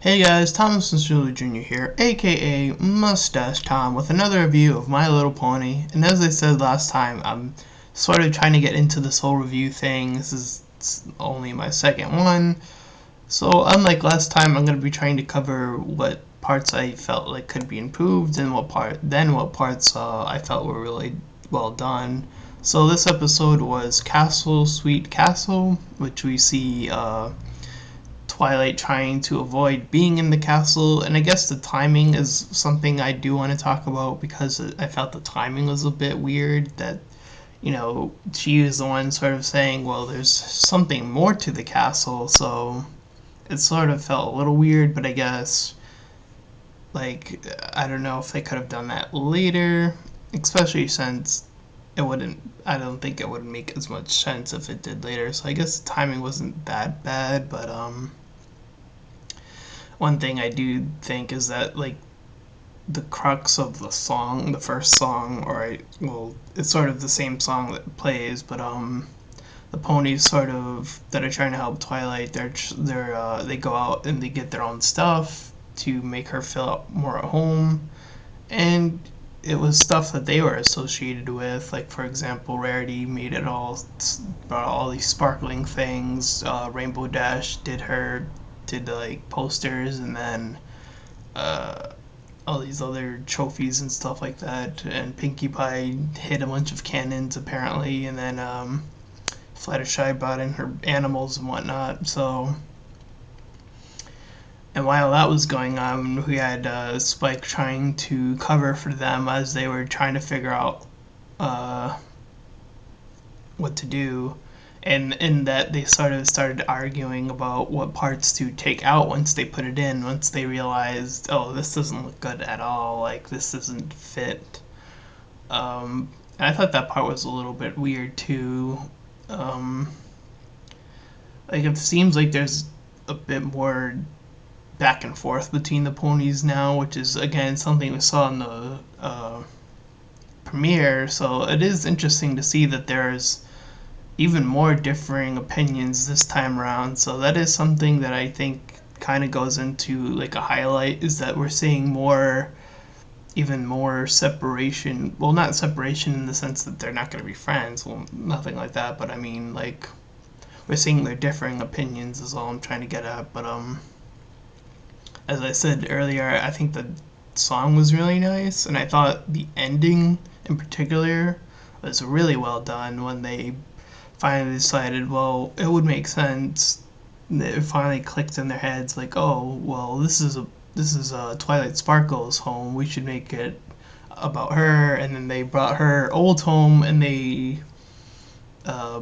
Hey guys, Thomas Jr. here, aka Mustached Tom, with another review of My Little Pony. And as I said last time, I'm sort of trying to get into this whole review thing. This is only my second one. So unlike last time, I'm going to be trying to cover what parts I felt like could be improved and what parts I felt were really well done. So this episode was Castle Sweet Castle, which we see Twilight trying to avoid being in the castle, and I guess the timing is something I do want to talk about because I felt the timing was a bit weird. That, she was the one sort of saying, well, there's something more to the castle, so it sort of felt a little weird, but I guess, like, I don't know if they could have done that later, especially since I don't think it would make as much sense if it did later, so I guess the timing wasn't that bad, but, one thing I do think is that, like, the crux of the song, the first song, well, it's sort of the same song that plays, but the ponies sort of that are trying to help Twilight, they go out and they get their own stuff to make her feel more at home, and it was stuff that they were associated with. Like, for example, Rarity brought all these sparkling things. Rainbow Dash did like posters, and then all these other trophies and stuff like that. And Pinkie Pie hit a bunch of cannons apparently, and then Fluttershy brought in her animals and whatnot. So, and while that was going on, we had Spike trying to cover for them as they were trying to figure out what to do. And in that, they sort of started arguing about what parts to take out once they put it in, once they realized, oh, this doesn't look good at all, like, this doesn't fit. And I thought that part was a little bit weird, too. Like, it seems like there's a bit more back and forth between the ponies now, which is, again, something we saw in the premiere, so it is interesting to see that there's even more differing opinions this time around. So that is something that I think kind of goes into like a highlight, is that we're seeing even more separation. Well, not separation in the sense that they're not going to be friends, well, nothing like that, but I mean, like, we're seeing their differing opinions is all I'm trying to get at. But as I said earlier, I think the song was really nice, and I thought the ending in particular was really well done when they finally decided, well, it would make sense. It finally clicked in their heads, like, oh, well, this is Twilight Sparkle's home. We should make it about her. And then they brought her old home, and they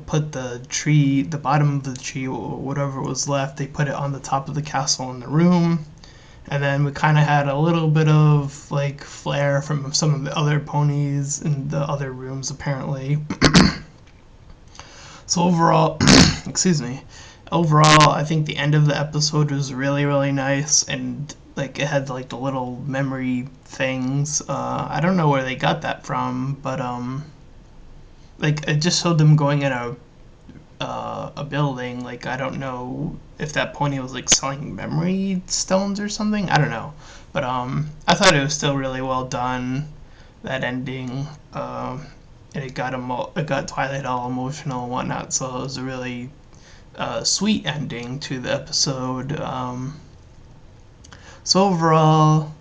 put the bottom of the tree, or whatever was left, they put it on the top of the castle in the room. And then we kind of had a little bit of like flair from some of the other ponies in the other rooms, apparently. So overall, excuse me, overall, I think the end of the episode was really, really nice, and like it had like the little memory things. I don't know where they got that from, but like it just showed them going in a building. Like, I don't know if that pony was like selling memory stones or something. I don't know, but I thought it was still really well done. That ending. And it got Twilight all emotional and whatnot, so it was a really sweet ending to the episode. So overall,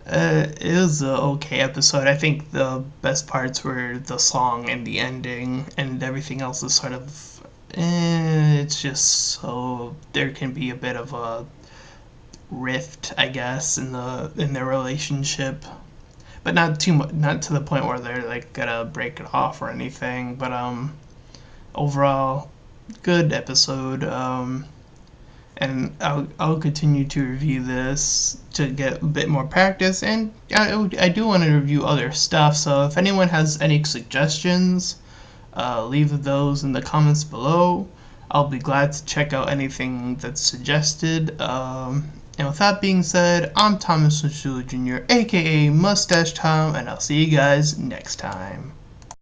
it was an okay episode. I think the best parts were the song and the ending, and everything else is sort of, it's just so there can be a bit of a rift, I guess, in their relationship. But not too much, not to the point where they're like gonna break it off or anything. But overall, good episode. And I'll continue to review this to get a bit more practice. And I do want to review other stuff. So if anyone has any suggestions, leave those in the comments below. I'll be glad to check out anything that's suggested. And with that being said, I'm Thomas Jr., aka Mustache Tom, and I'll see you guys next time.